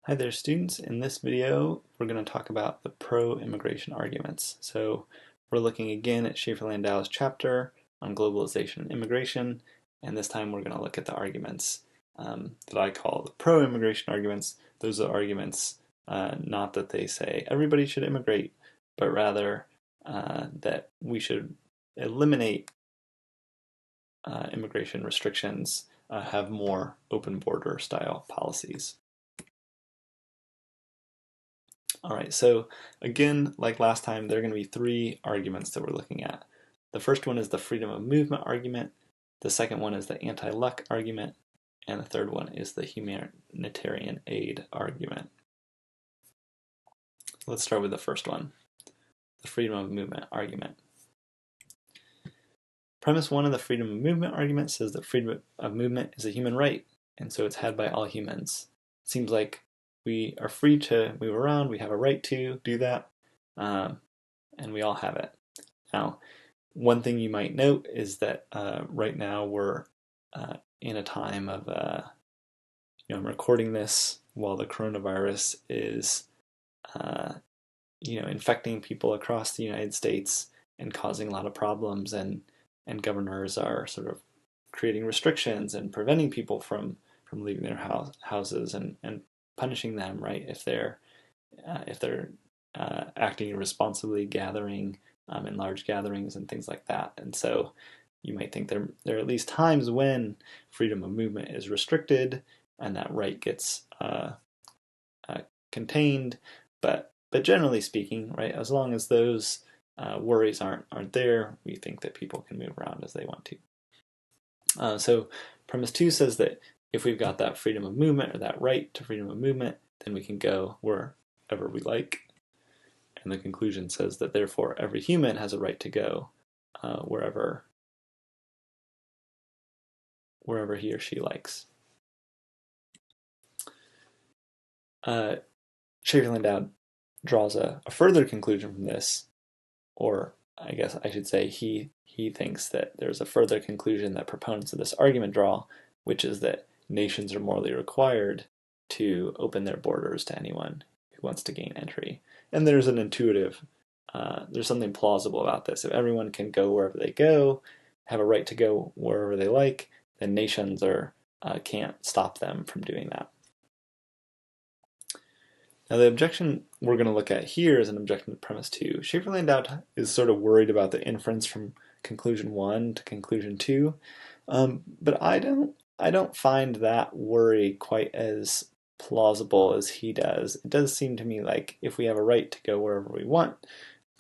Hi there students. In this video we're going to talk about the pro-immigration arguments. So we're looking again at Shafer-Landau's chapter on globalization and immigration, and this time we're going to look at the arguments that I call the pro-immigration arguments. Those are arguments not that they say everybody should immigrate, but rather that we should eliminate immigration restrictions, have more open border style policies. Alright, so again, like last time, there are going to be three arguments that we're looking at. The first one is the freedom of movement argument, the second one is the anti-luck argument, and the third one is the humanitarian aid argument. Let's start with the first one, the freedom of movement argument. Premise one of the freedom of movement argument says that freedom of movement is a human right, and so it's had by all humans. It seems like we are free to move around, we have a right to do that, and we all have it. Now, one thing you might note is that right now we're in a time of, I'm recording this while the coronavirus is, infecting people across the United States and causing a lot of problems, and governors are sort of creating restrictions and preventing people from leaving their houses and punishing them, right, if they're acting irresponsibly, gathering in large gatherings and things like that. And so you might think there are at least times when freedom of movement is restricted and that right gets contained, but generally speaking, right, as long as those worries aren't there, we think that people can move around as they want to. So premise two says that if we've got that freedom of movement or that right to freedom of movement, then we can go wherever we like. And the conclusion says that therefore every human has a right to go wherever he or she likes. Shafer-Landau draws a further conclusion from this, or I guess I should say he thinks that there's a further conclusion that proponents of this argument draw, which is that nations are morally required to open their borders to anyone who wants to gain entry. And there's an intuitive, there's something plausible about this. If everyone can go wherever they go, have a right to go wherever they like, then nations can't stop them from doing that. Now the objection we're going to look at here is an objection to premise two. Shafer-Landau is sort of worried about the inference from conclusion one to conclusion two, but I don't find that worry quite as plausible as he does. It does seem to me like if we have a right to go wherever we want,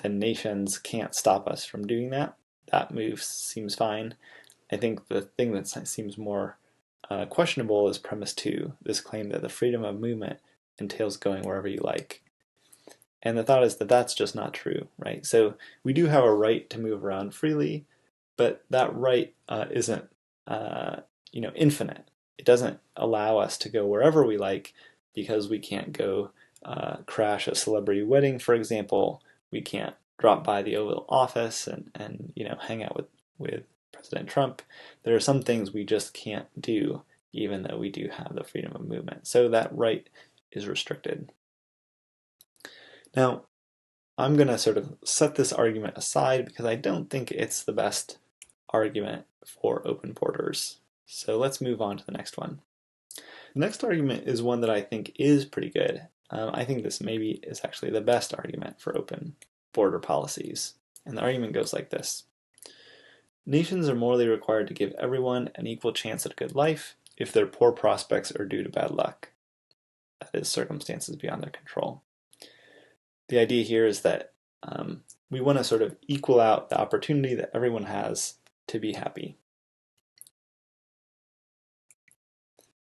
then nations can't stop us from doing that. That move seems fine. I think the thing that seems more questionable is premise two, this claim that the freedom of movement entails going wherever you like. And the thought is that that's just not true, right? So we do have a right to move around freely, but that right isn't infinite. It doesn't allow us to go wherever we like because we can't go crash a celebrity wedding, for example. We can't drop by the Oval Office and hang out with President Trump. There are some things we just can't do, even though we do have the freedom of movement. So that right is restricted. Now, I'm going to sort of set this argument aside because I don't think it's the best argument for open borders. So let's move on to the next one. The next argument is one that I think is pretty good. I think this maybe is actually the best argument for open border policies. And the argument goes like this. Nations are morally required to give everyone an equal chance at a good life if their poor prospects are due to bad luck. That is, circumstances beyond their control. The idea here is that we want to sort of equal out the opportunity that everyone has to be happy.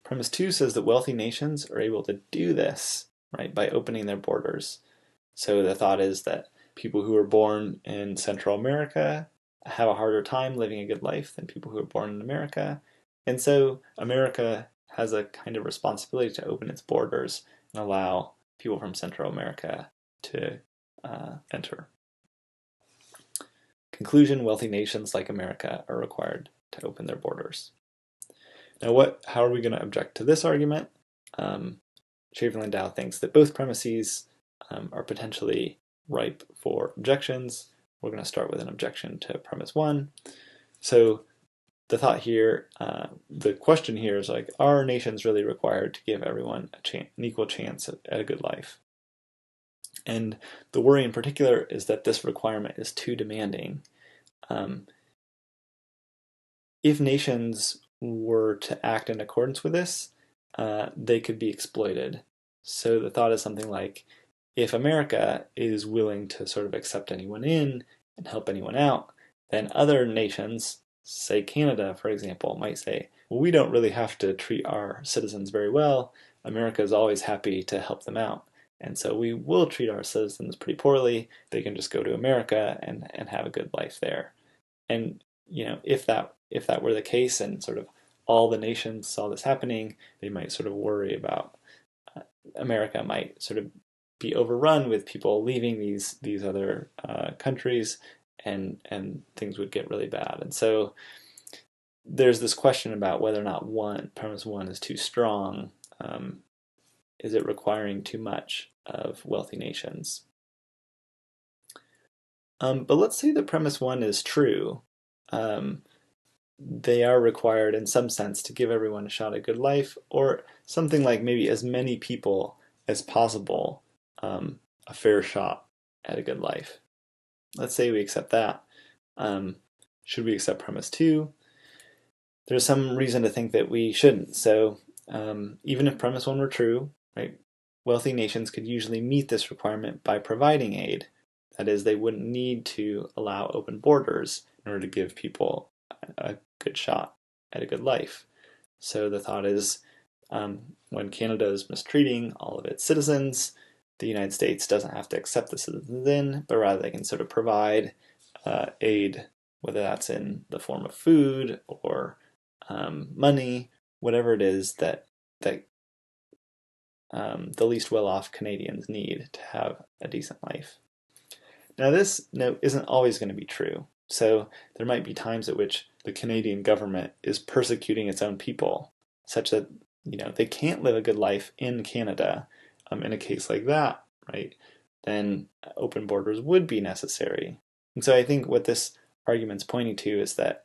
Premise two says that wealthy nations are able to do this, right, by opening their borders. So the thought is that people who are born in Central America have a harder time living a good life than people who are born in America. And so America has a kind of responsibility to open its borders and allow people from Central America to enter. Conclusion, wealthy nations like America are required to open their borders. Now how are we going to object to this argument? Shafer-Landau thinks that both premises are potentially ripe for objections. We're going to start with an objection to premise 1. So the thought here, the question here is like, are nations really required to give everyone an equal chance at a good life? And the worry in particular is that this requirement is too demanding. If nations were to act in accordance with this, they could be exploited. So the thought is something like, if America is willing to sort of accept anyone in and help anyone out, then other nations, say Canada, for example, might say, well, we don't really have to treat our citizens very well. America is always happy to help them out. And so we will treat our citizens pretty poorly. They can just go to America and have a good life there. And if that were the case and sort of all the nations saw this happening, they might sort of worry about America might sort of be overrun with people leaving these other countries, and things would get really bad. And so there's this question about whether or not premise 1 is too strong. Is it requiring too much of wealthy nations? But let's say that premise 1 is true. They are required in some sense to give everyone a shot at good life, or something like maybe as many people as possible a fair shot at a good life. Let's say we accept that. Should we accept premise 2? There's some reason to think that we shouldn't. So even if premise 1 were true, right, wealthy nations could usually meet this requirement by providing aid. That is, they wouldn't need to allow open borders in order to give people a good shot at a good life. So the thought is, when Canada is mistreating all of its citizens, the United States doesn't have to accept the citizens in, but rather they can sort of provide aid, whether that's in the form of food or money, whatever it is that the least well-off Canadians need to have a decent life. Now this note isn't always going to be true. So there might be times at which the Canadian government is persecuting its own people, such that they can't live a good life in Canada. In a case like that, right, then open borders would be necessary. And so I think what this argument's pointing to is that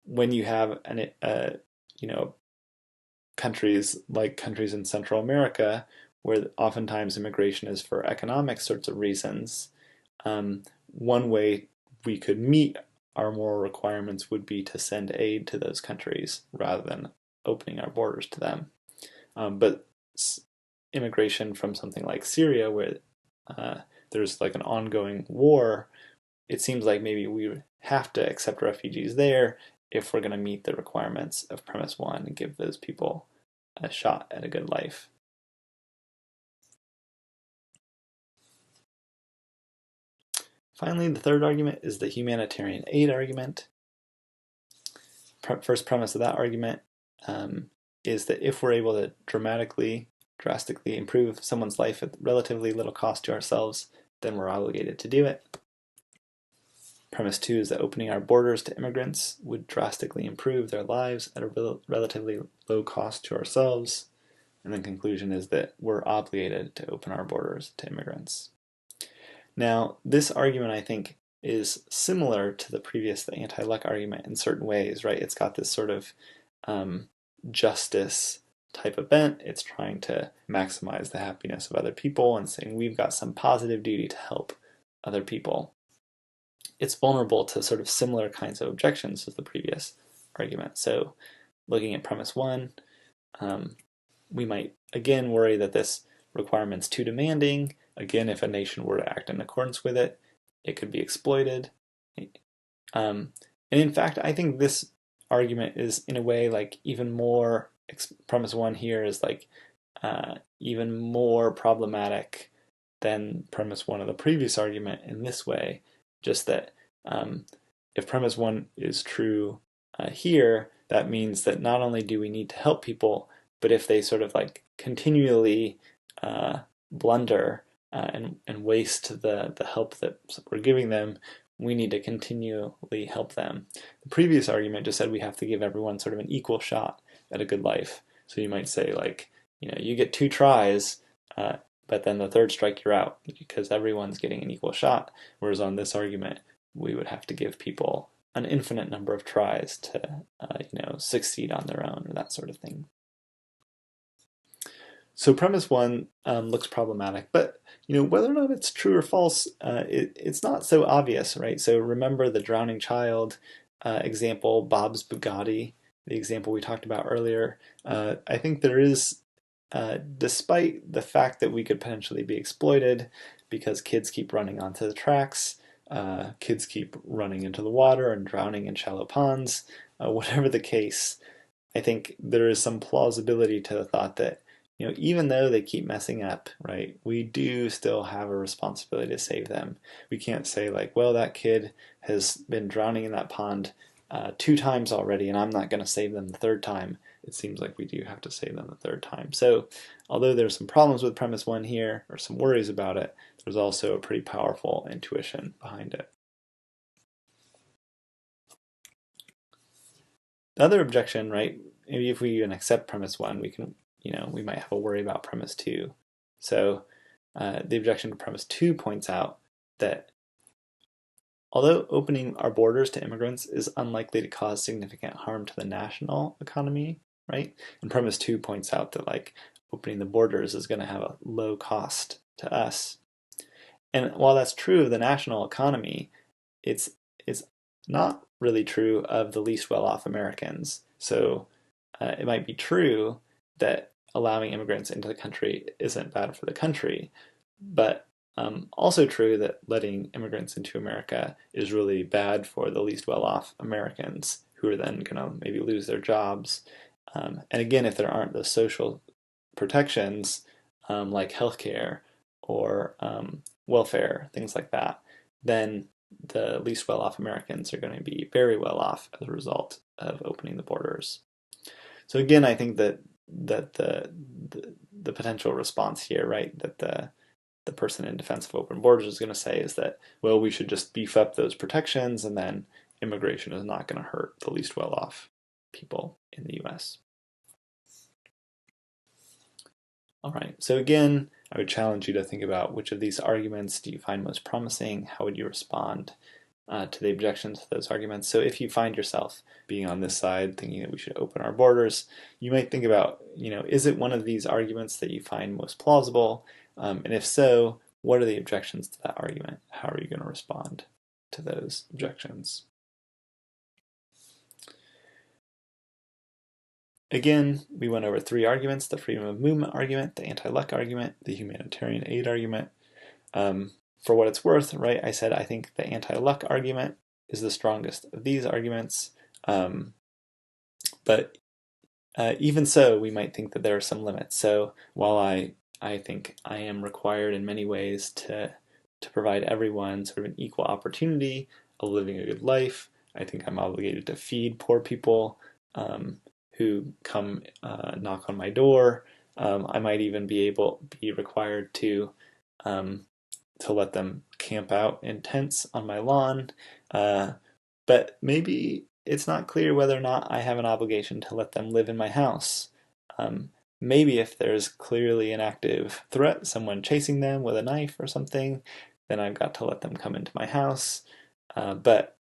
when you have countries like countries in Central America, where oftentimes immigration is for economic sorts of reasons, one way we could meet our moral requirements would be to send aid to those countries rather than opening our borders to them. But immigration from something like Syria, where there's like an ongoing war, it seems like maybe we would have to accept refugees there if we're going to meet the requirements of premise 1 and give those people a shot at a good life. Finally, the third argument is the humanitarian aid argument. First premise of that argument is that if we're able to drastically improve someone's life at relatively little cost to ourselves, then we're obligated to do it. Premise 2 is that opening our borders to immigrants would drastically improve their lives at a relatively low cost to ourselves. And the conclusion is that we're obligated to open our borders to immigrants. Now, this argument, I think, is similar to the anti-luck argument in certain ways, right? It's got this sort of justice type of bent. It's trying to maximize the happiness of other people and saying we've got some positive duty to help other people. It's vulnerable to sort of similar kinds of objections as the previous argument. So looking at premise 1, we might again worry that this requirement's too demanding. Again, if a nation were to act in accordance with it, it could be exploited. And in fact, I think this argument is in a way like even more, premise 1 here is like even more problematic than premise 1 of the previous argument in this way. Just that if premise 1 is true here, that means that not only do we need to help people, but if they sort of like continually blunder and waste the help that we're giving them, we need to continually help them. The previous argument just said we have to give everyone sort of an equal shot at a good life. So you might say like, you get 2 tries, but then the third strike you're out because everyone's getting an equal shot. Whereas on this argument, we would have to give people an infinite number of tries to succeed on their own or that sort of thing. So premise one looks problematic, but whether or not it's true or false, it's not so obvious, right? So remember the drowning child example, Bob's Bugatti, the example we talked about earlier. I think there is, despite the fact that we could potentially be exploited because kids keep running onto the tracks, kids keep running into the water and drowning in shallow ponds, whatever the case, I think there is some plausibility to the thought that even though they keep messing up, right, we do still have a responsibility to save them. We can't say like, well, that kid has been drowning in that pond 2 times already, and I'm not going to save them the 3rd time. It seems like we do have to save them the 3rd time. So although there's some problems with premise 1 here, or some worries about it, there's also a pretty powerful intuition behind it. The other objection, right, maybe if we even accept premise 1, we might have a worry about premise 2. So the objection to premise 2 points out that although opening our borders to immigrants is unlikely to cause significant harm to the national economy, right? And premise 2 points out that like opening the borders is going to have a low cost to us. And while that's true of the national economy, it's not really true of the least well-off Americans. So it might be true that allowing immigrants into the country isn't bad for the country, but also true that letting immigrants into America is really bad for the least well-off Americans, who are then going to maybe lose their jobs. And again, if there aren't the social protections like healthcare or welfare, things like that, then the least well-off Americans are going to be very well off as a result of opening the borders. So again, I think that the potential response here, right, that the person in defense of open borders is going to say is that, well, we should just beef up those protections, and then immigration is not going to hurt the least well-off people in the U.S. All right, so again, I would challenge you to think about which of these arguments do you find most promising? How would you respond to the objections to those arguments? So if you find yourself being on this side, thinking that we should open our borders, you might think about, is it one of these arguments that you find most plausible? And if so, what are the objections to that argument? How are you going to respond to those objections? Again, we went over 3 arguments: the freedom of movement argument, the anti-luck argument, the humanitarian aid argument. For what it's worth, right, I said I think the anti-luck argument is the strongest of these arguments. But even so, we might think that there are some limits. So while I think I am required in many ways to provide everyone sort of an equal opportunity of living a good life, I think I'm obligated to feed poor people who come knock on my door. I might even be required to let them camp out in tents on my lawn. But maybe it's not clear whether or not I have an obligation to let them live in my house. Maybe if there's clearly an active threat, someone chasing them with a knife or something, then I've got to let them come into my house. But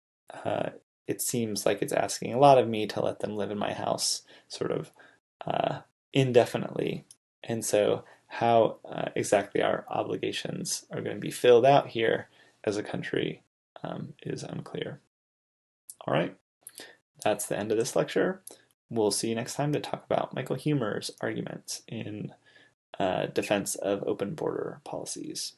it seems like it's asking a lot of me to let them live in my house sort of indefinitely. And so how exactly our obligations are going to be filled out here as a country is unclear. All right, that's the end of this lecture. We'll see you next time to talk about Michael Huemer's arguments in defense of open border policies.